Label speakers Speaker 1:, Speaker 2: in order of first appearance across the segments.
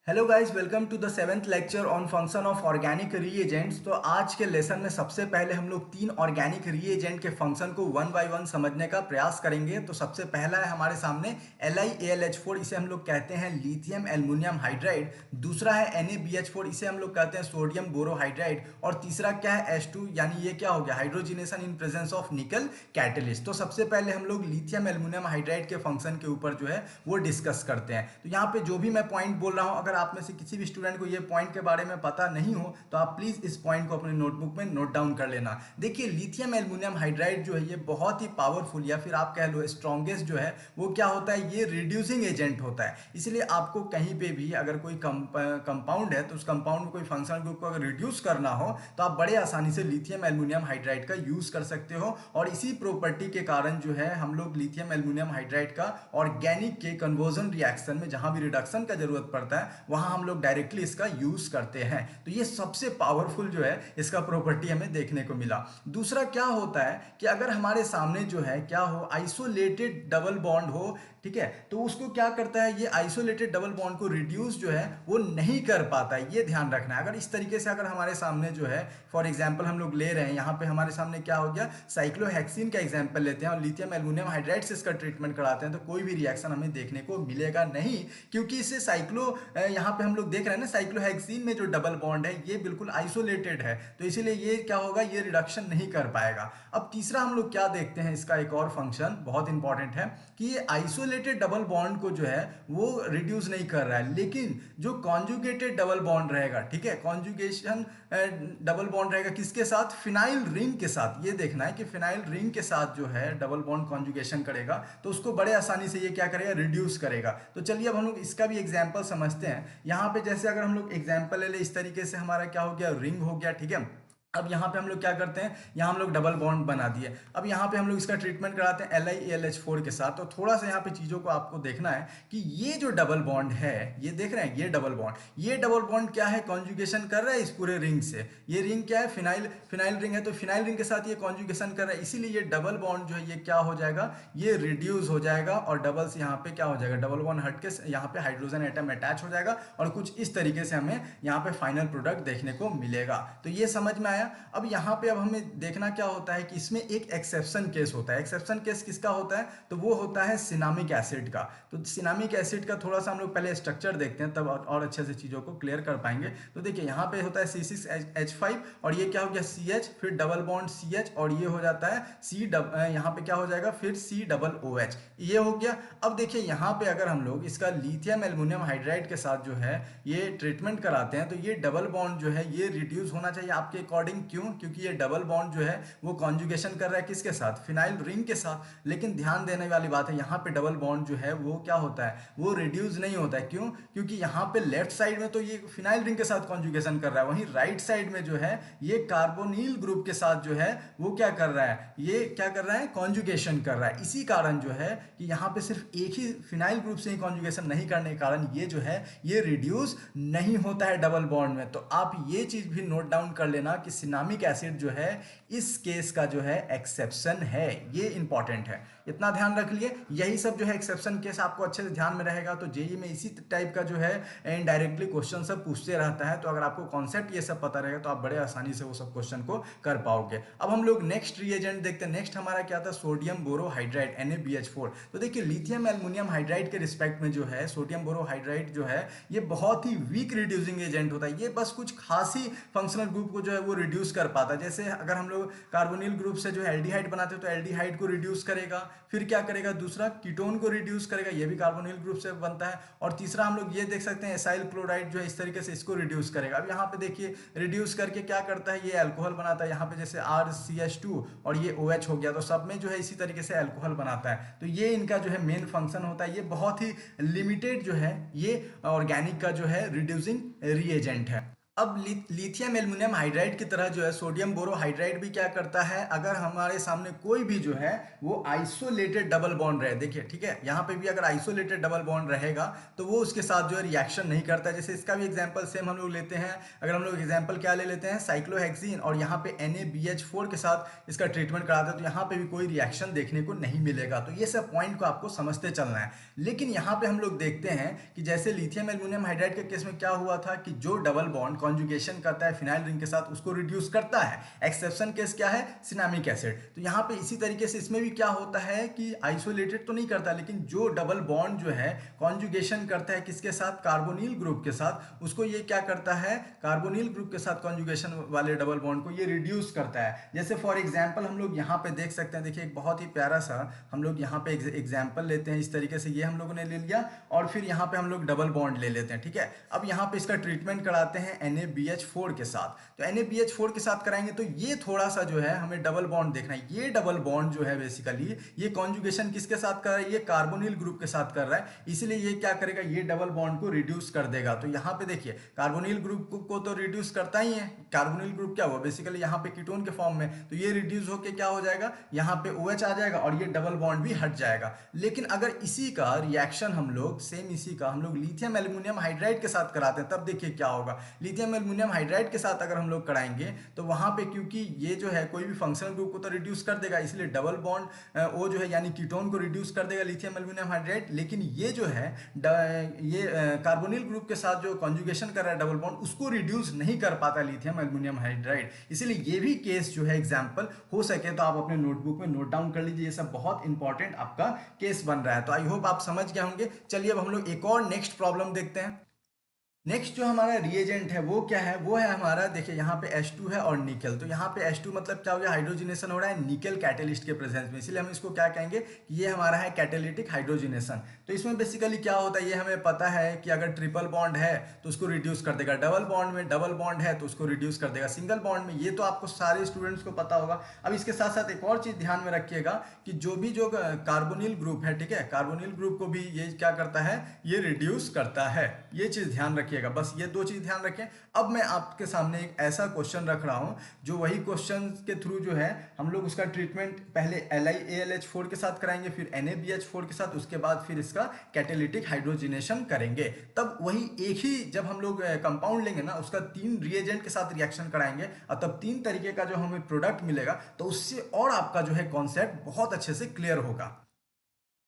Speaker 1: Hello guys, welcome to the seventh lecture on function of organic reagents. तो आज के lesson में सबसे पहले हम लोग तीन ऑर्गेनिक रीएजेंट के फंक्शन को वन बाय वन समझने का प्रयास करेंगे। तो सबसे पहला है हमारे सामने LiAlH4, इसे हम लोग कहते हैं लिथियम एल्युमिनियम हाइड्राइड। दूसरा है NaBH4, इसे हम लोग कहते हैं सोडियम बोरोहाइड्राइड। और तीसरा क्या है H2, यानी ये क्या हो गया, हाइड्रोजिनेशन इन प्रेजेंस ऑफ निकल कैटलिस्ट। तो सबसे पहले हम लोग लिथियम एल्युमिनियम हाइड्राइड के फंक्शन के ऊपर जो है वो डिस्कस करते हैं। तो यहाँ पे जो भी मैं पॉइंट बोल रहा हूँ, अगर आप में से किसी भी स्टूडेंट को ये पॉइंट के बारे में पता नहीं हो तो आप प्लीज इस पॉइंट को अपने नोटबुक में नोट डाउन कर लेना। देखिए, लिथियम एल्युमिनियम हाइड्राइड जो है ये बहुत ही पावरफुल या फिर आप कह लो स्ट्रॉन्गेस्ट जो है वो क्या होता है, ये रिड्यूसिंग एजेंट होता है। इसलिए आपको कहीं पे भी अगर कोई कंपाउंड है तो उस कंपाउंड में कोई फंक्शनल ग्रुप को अगर रिड्यूस करना हो तो आप बड़े आसानी से लिथियम एल्युमिनियम हाइड्राइड का यूज कर सकते हो। और इसी प्रॉपर्टी के कारण जो है हम लोग लिथियम एल्युमिनियम हाइड्राइड का ऑर्गेनिक के कन्वर्जन रिएक्शन में जहां भी रिडक्शन का जरूरत पड़ता है वहां हम लोग डायरेक्टली इसका यूज करते हैं। तो ये सबसे पावरफुल जो है इसका प्रॉपर्टी हमें देखने को मिला। दूसरा क्या होता है कि अगर हमारे सामने जो है क्या हो, आइसोलेटेड डबल बॉन्ड हो, ठीक है, तो उसको क्या करता है, ये आइसोलेटेड डबल बॉन्ड को रिड्यूस जो है वो नहीं कर पाता है। ये ध्यान रखना है। अगर इस तरीके से अगर हमारे सामने जो है फॉर एग्जांपल हम लोग ले रहे हैं, यहाँ पे हमारे सामने क्या हो गया, साइक्लोहेक्सिन का एग्जांपल लेते हैं और लिथियम एल्युमिनियम हाइड्राइड से इसका ट्रीटमेंट कराते हैं, तो कोई भी रिएक्शन हमें देखने को मिलेगा नहीं, क्योंकि इससे यहाँ पे हम लोग देख रहे हैं ना, साइक्लोहेक्सिन में जो डबल बॉन्ड है ये बिल्कुल आइसोलेटेड है, तो इसीलिए ये क्या होगा, ये रिडक्शन नहीं कर पाएगा। अब तीसरा हम लोग क्या देखते हैं, इसका एक और फंक्शन बहुत इंपॉर्टेंट है कि ये आइसोलेटेड डबल बॉन्ड को जो है वो रिड्यूस नहीं कर रहा है, लेकिन जो कॉन्जुगेटेड डबल बॉन्ड रहेगा, ठीक है, कॉन्जुगेशन डबल बॉन्ड रहेगा किसके साथ, फिनाइल रिंग के साथ। ये देखना है कि फिनाइल रिंग के साथ जो है डबल बॉन्ड कॉन्जुगेशन करेगा तो उसको बड़े आसानी से ये क्या करेगा, रिड्यूस करेगा। तो चलिए अब हम लोग इसका भी एग्जांपल समझते हैं। यहाँ पे जैसे अगर हम लोग एग्जांपल ले ले, इस तरीके से हमारा क्या हो गया, रिंग हो गया, ठीक है। अब यहाँ पे हम लोग क्या करते हैं, यहाँ हम लोग डबल बॉन्ड बना दिए। अब यहाँ पे हम लोग इसका ट्रीटमेंट कराते हैं LiAlH4 के साथ। तो थोड़ा सा यहाँ पे चीज़ों को आपको देखना है कि ये जो डबल बॉन्ड है, ये देख रहे हैं, ये डबल बॉन्ड क्या है, कॉन्जुगेशन कर रहा है इस पूरे रिंग से। ये रिंग क्या है, फिनाइल रिंग है, तो फिनाइल रिंग के साथ ये कॉन्जुगेशन कर रहा है, इसीलिए ये डबल बॉन्ड जो है ये क्या हो जाएगा, ये रिड्यूस हो जाएगा और डबल से यहाँ पे क्या हो जाएगा, डबल बॉन्ड हट के यहाँ पे हाइड्रोजन एटम अटैच हो जाएगा और कुछ इस तरीके से हमें यहाँ पे फाइनल प्रोडक्ट देखने को मिलेगा। तो ये समझ में आया। अब यहाँ पे अब हमें देखना क्या होता है कि इसमें एक एक्सेप्शन केस होता है। एक्सेप्शन केस किसका होता है, तो वो होता है सिनामिक एसिड का। तो सिनामिक एसिड का थोड़ा सा हम लोग पहले स्ट्रक्चर देखते हैं, तब और अच्छे से चीज़ों को क्लियर कर पाएंगे। तो देखिए यहाँ पे होता है C6H5 और ये क्या हो गया CH, फिर डबल बॉन्ड CH और ये हो जाता है यहाँ पे क्या हो जाएगा, फिर COOH, ये हो गया। अब देखिए यहाँ पे अगर हम लोग इसका लिथियम एल्युमिनियम हाइड्राइड के साथ जो है ये ट्रीटमेंट कराते हैं तो ये डबल बॉन्ड जो है ये रिड्यूस होना चाहिए आपके अकॉर्डिंग। क्यों, क्योंकि ये डबल बॉन्ड जो है वो कॉन्जुगेशन कर रहा है किसके साथ, फिनाइल रिंग के साथ। लेकिन ध्यान देने वाली बात है, यहाँ पे डबल बॉन्ड जो है वो क्या होता है, वो रिड्यूस नहीं होता है। क्यों, क्योंकि यहाँ पे लेफ्ट साइड में तो ये फिनाइल रिंग के साथ कॉन्जुगेशन कर रहा है, वहीं राइट साइड में जो है ये कार्बोनिल ग्रुप के साथ जो है वो क्या कर रहा है, ये क्या कर रहा है, कॉन्जुगेशन कर रहा है। इसी कारण जो है कि यहाँ पे सिर्फ एक ही फिनाइल ग्रुप से ही कॉन्जुगेशन नहीं करने के कारण ये जो है ये रिड्यूस नहीं होता है डबल बॉन्ड में। तो आप ये चीज भी नोट डाउन कर लेना कि सिनामिक एसिड जो है इस केस का जो है एक्सेप्शन है, ये इंपॉर्टेंट है, इतना ध्यान रख लिए। यही सब जो है एक्सेप्शन केस आपको अच्छे से ध्यान में रहेगा। तो जेई में इसी टाइप का जो है इनडायरेक्टली क्वेश्चन सब पूछते रहता है, तो अगर आपको कॉन्सेप्ट ये सब पता रहेगा तो आप बड़े आसानी से वो सब क्वेश्चन को कर पाओगे। अब हम लोग नेक्स्ट रिएजेंट देखते हैं। नेक्स्ट हमारा क्या था, सोडियम बोरोहाइड्राइड NaBH4। तो देखिए लिथियम एल्युमिनियम हाइड्राइड के रिस्पेक्ट में जो है सोडियम बोरोहाइड्राइड जो है ये बहुत ही वीक रिड्यूसिंग एजेंट होता है। ये बस कुछ खास ही फंक्शनल ग्रुप को जो है वो रिड्यूस कर पाता है। जैसे अगर हम लोग कार्बोनिल ग्रुप से जो है एल्डिहाइड बनाते हैं तो एल्डिहाइड को रिड्यूस करेगा, फिर क्या करेगा, दूसरा कीटोन को रिड्यूस करेगा, ये भी कार्बोनिल ग्रुप से बनता है। और तीसरा हम लोग ये देख सकते हैं एसाइल क्लोराइड जो है इस तरीके से इसको रिड्यूस करेगा। अब यहाँ पे देखिए रिड्यूस करके क्या करता है, ये अल्कोहल बनाता है। यहाँ पे जैसे RCH2 और ये OH हो गया, तो सब में जो है इसी तरीके से अल्कोहल बनाता है। तो ये इनका जो है मेन फंक्शन होता है। ये बहुत ही लिमिटेड जो है ये ऑर्गेनिक का जो है रिड्यूसिंग रिएजेंट है। अब लिथियम एल्युमिनियम हाइड्राइड की तरह जो है सोडियम बोरोहाइड्राइड भी क्या करता है, अगर हमारे सामने कोई भी जो है वो आइसोलेटेड डबल बॉन्ड रहे, देखिए ठीक है, यहाँ पे भी अगर आइसोलेटेड डबल बॉन्ड रहेगा तो वो उसके साथ जो है रिएक्शन नहीं करता है। जैसे इसका भी एग्जांपल सेम हम लोग लेते हैं, अगर हम लोग एग्जांपल क्या ले लेते हैं, साइक्लोहेक्सीन, और यहाँ पे NaBH4 के साथ इसका ट्रीटमेंट कराते हैं तो यहाँ पे भी कोई रिएक्शन देखने को नहीं मिलेगा। तो ये सब पॉइंट को आपको समझते चलना है। लेकिन यहाँ पे हम लोग देखते हैं कि जैसे लिथियम एल्युमिनियम हाइड्राइड के केस में क्या हुआ था कि जो डबल बॉन्ड कॉन्जुगेशन करता है फिनाइल रिंग के साथ उसको रिड्यूस करता है। एक्सेप्शन केस क्या है, सिनामिक एसिड। तो यहाँ पे इसी तरीके से इसमें भी क्या होता है कि आइसोलेटेड तो नहीं करता, लेकिन जो डबल बॉन्ड जो है कॉन्जुगेशन करता है किसके साथ, कार्बोनिल ग्रुप के साथ, उसको ये क्या करता है, कार्बोनिल ग्रुप के साथ कॉन्जुगेशन वाले डबल बॉन्ड को ये रिड्यूस करता है। जैसे फॉर एग्जाम्पल हम लोग यहाँ पे देख सकते हैं, देखिए एक बहुत ही प्यारा सा हम लोग यहाँ पे एग्जाम्पल लेते हैं। इस तरीके से ये हम लोगों ने ले लिया और फिर यहाँ पे हम लोग डबल बॉन्ड ले लेते हैं, ठीक है। अब यहाँ पे इसका ट्रीटमेंट कराते हैं NaBH4 के साथ। तो NaBH4 के साथ कराएंगे तो ये थोड़ा सा जो है हमें डबल बॉन्ड देखना है। ये डबल बॉन्ड जो है बेसिकली ये कॉन्जुगेशन किसके साथ कर रहा है, ये कार्बोनिल ग्रुप के साथ कर रहा है, इसलिए ये क्या करेगा, ये डबल बॉन्ड को रिड्यूस कर देगा। तो यहाँ पे देखिए कार्बोनिल ग्रुप को तो रिड्यूस करता ही है। कार्बोनिल ग्रुप क्या हुआ बेसिकली यहाँ पे कीटोन के फॉर्म में, तो ये रिड्यूस होकर क्या हो जाएगा, यहाँ पे OH आ जाएगा और ये डबल बॉन्ड भी हट जाएगा। लेकिन अगर इसी का रिएक्शन हम लोग सेम इसी का हम लोग लिथियम एल्युमिनियम हाइड्राइड के साथ कराते हैं, तब देखिए क्या होगा। लिथियम एल्युमिनियम हाइड्राइड के साथ अगर हम लोग कराएंगे तो वहां पे क्योंकि ये जो है कोई भी फंक्शनल ग्रुप को तो रिड्यूस कर देगा, इसलिए डबल बॉन्ड वो जो है यानी कीटोन को रिड्यूस कर देगा लिथियम एल्युमिनियम हाइड्राइड। लेकिन ये जो है ये कार्बोनिल ग्रुप के साथ जो कॉन्जुगेशन कर रहा है डबल बॉन्ड उसको रिड्यूस नहीं कर पाता लिथियम एल्युमिनियम हाइड्राइड। इसलिए ये भी केस जो है एग्जाम्पल हो सके तो आप अपने नोटबुक में नोट डाउन कर लीजिए। ये सब बहुत इंपॉर्टेंट आपका केस बन रहा है। तो आई होप आप समझ गए होंगे। चलिए अब हम लोग एक और नेक्स्ट प्रॉब्लम देखते हैं। नेक्स्ट जो हमारा रिएजेंट है वो क्या है, वो है हमारा, देखिए यहाँ पे H2 है और निकल। तो यहाँ पे H2 मतलब क्या हो गया, हाइड्रोजिनेशन हो रहा है निकल कैटेलिस्ट के प्रेजेंस में, इसलिए हम इसको क्या कहेंगे कि ये हमारा है कैटेलिटिक हाइड्रोजिनेशन। तो इसमें बेसिकली क्या होता है ये हमें पता है कि अगर ट्रिपल बॉन्ड है तो उसको रिड्यूस कर देगा, डबल बॉन्ड में डबल बॉन्ड है तो उसको रिड्यूस कर देगा, सिंगल बॉन्ड में, ये तो आपको सारे स्टूडेंट्स को पता होगा। अब इसके साथ साथ एक और चीज ध्यान में रखिएगा कि जो कार्बोनिल ग्रुप है, ठीक है, कार्बोनिल ग्रुप को भी ये क्या करता है, ये रिड्यूस करता है। ये चीज ध्यान रखिएगा, बस ये दो चीज ध्यान रखें। अब मैं आपके सामने एक ऐसा क्वेश्चन रख रहा हूं जो वही क्वेश्चन के थ्रू जो है हम लोग उसका ट्रीटमेंट पहले LiAlH4 के साथ कराएंगे, फिर NaBH4 के साथ, उसके बाद फिर इसका कैटेलिटिक हाइड्रोजिनेशन करेंगे। तब वही एक ही जब हम लोग कंपाउंड लेंगे ना उसका 3 रिएजेंट के साथ रिएक्शन कराएंगे और तब 3 तरीके का जो हमें प्रोडक्ट मिलेगा, तो उससे और आपका जो है कॉन्सेप्ट बहुत अच्छे से क्लियर होगा।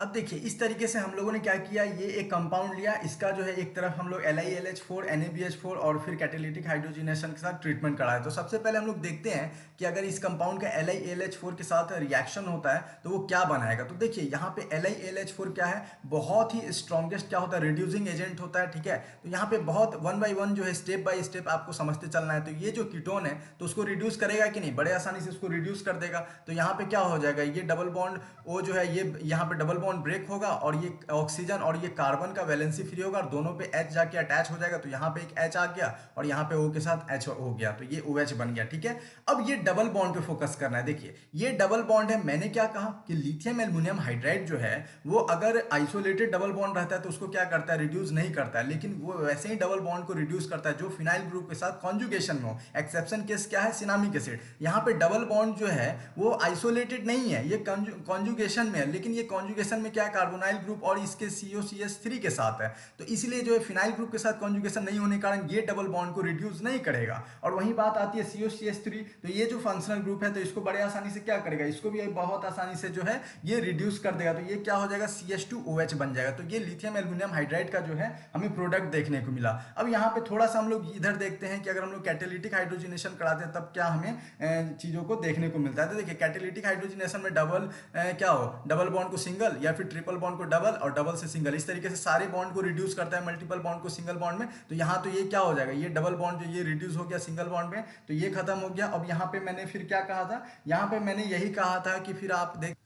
Speaker 1: अब देखिए इस तरीके से हम लोगों ने क्या किया, ये एक कंपाउंड लिया, इसका जो है एक तरफ हम लोग LiAlH4 NaBH4 और फिर कैटेलिटिक हाइड्रोजिनेशन के साथ ट्रीटमेंट कराया। तो सबसे पहले हम लोग देखते हैं कि अगर इस कंपाउंड का LiAlH4 के साथ रिएक्शन होता है तो वो क्या बनाएगा। तो देखिए यहाँ पे LiAlH4 क्या है, बहुत ही स्ट्रॉन्गेस्ट क्या होता है, रिड्यूसिंग एजेंट होता है, ठीक है। तो यहाँ पे बहुत 1 बाई 1 जो है स्टेप बाय स्टेप आपको समझते चलना है। तो ये जो कीटोन है तो उसको रिड्यूस करेगा कि नहीं, बड़े आसानी से उसको रिड्यूस कर देगा। तो यहाँ पे क्या हो जाएगा, ये डबल बॉन्ड वो जो है ये यहाँ पे डबल बॉन्ड ब्रेक होगा और ये ऑक्सीजन और ये कार्बन का वैलेंसी फ्री होगा और दोनों पे H जाके अटैच हो जाएगा। तो यहाँ पे एक H आ गया और यहाँ पे O के साथ H हो गया, तो ये OH बन गया, ठीक है। अब ये डबल बॉन्ड पे फोकस करना है। देखिए ये डबल बॉन्ड है, मैंने क्या कहा कि लिथियम एल्युमिनियम हाइड्राइड जो है वो अगर आइसोलेटेड डबल बॉन्ड रहता है तो उसको क्या करता है, रिड्यूस नहीं करता है, लेकिन वो वैसे ही डबल बॉन्ड को रिड्यूस करता है जो फिनाइल ग्रुप के साथ कॉन्जुगेशन में हो। एक्सेप्शन केस क्या है, सिनामिक एसिड। यहाँ पे डबल बॉन्ड जो है वो आइसोलेटेड नहीं है, ये कॉन्जुगेशन में है, लेकिन ये कॉन्जुगेशन में क्या है, कार्बोनाइल ग्रुप और इसके COCH3 के साथ है। तो इसलिए जो है फिनाइल ग्रुप के साथ कॉन्जुगेशन नहीं होने के कारण ये डबल बॉन्ड को रिड्यूस नहीं करेगा। और वही बात आती है COCH3, तो ये जो फंक्शनल ग्रुप है तो इसको बड़े आसानी से क्या करेगा, इसको भी बहुत आसानी से जो है ये रिड्यूस कर देगा। तो ये क्या हो जाएगा, CH2OH बन जाएगा। तो ये लिथियम एल्युमिनियम हाइड्राइड का जो है हमें प्रोडक्ट देखने को मिला। अब यहाँ पे थोड़ा सा हम लोग इधर देखते हैं कि अगर हम लोग कैटेलिटिक हाइड्रोजिनेशन कराते हैं तब क्या हमें चीजों को देखने को मिलता है। तो देखिए कैटेलिटिक हाइड्रोजिनेशन में डबल क्या हो, डबल बॉन्ड को सिंगल या फिर ट्रिपल बॉन्ड को डबल और डबल से सिंगल, इस तरीके से सारे बॉन्ड को रिड्यूस करता है, मल्टीपल बॉन्ड को सिंगल बॉन्ड में। तो यहाँ तो ये क्या हो जाएगा, ये डबल बॉन्ड जो ये रिड्यूस हो गया सिंगल बॉन्ड में, तो ये खत्म हो गया। अब यहाँ पे मैंने फिर क्या कहा था, यहाँ पे मैंने यही कहा था कि फिर आप देख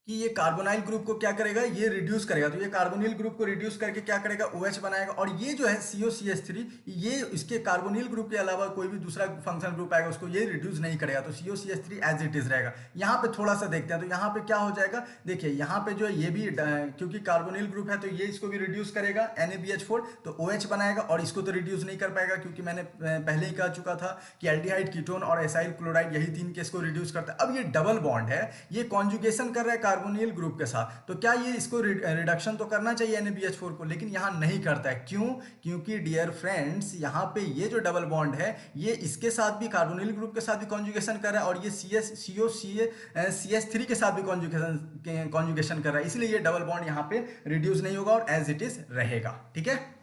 Speaker 1: कि ये कार्बोनाइल ग्रुप को क्या करेगा, ये रिड्यूस करेगा। तो ये कार्बोनिल ग्रुप को रिड्यूस करके क्या करेगा, OH बनाएगा। और ये जो है COCH3, ये इसके कार्बोनिल ग्रुप के अलावा कोई भी दूसरा फंक्शनल ग्रुप आएगा उसको ये रिड्यूस नहीं करेगा। तो COCH3 एज इट इज रहेगा। यहाँ पे थोड़ा सा देखते हैं, तो यहाँ पे क्या हो जाएगा, देखिए यहाँ पे जो है ये भी क्योंकि कार्बोनिल ग्रुप है तो ये इसको भी रिड्यूस करेगा NaBH4, तो OH बनाएगा। और इसको तो रिड्यूस नहीं कर पाएगा क्योंकि मैंने पहले ही कह चुका था कि एल्डिहाइड, कीटोन और एसाइल क्लोराइड यही तीन केस को रिड्यूस करता है। अब ये डबल बॉन्ड है, ये कॉन्जुगेशन कर रहा है कार्बोनिल ग्रुप के साथ, तो क्या ये इसको रिडक्शन तो करना चाहिए NaBH4 को, लेकिन यहाँ नहीं करता है। क्यों? क्योंकि डियर फ्रेंड्स यहाँ पे ये जो डबल बॉन्ड है ये इसके साथ भी, कार्बोनिल ग्रुप के साथ भी कॉन्जुगेशन कर रहा है, और ये COCH3 के साथ भी कॉन्जुगेशन कर रहा है, इसलिए ये डबल बॉन्ड यहाँ पे रिड्यूस नहीं होगा और एज इट इज रहेगा। ठीक है।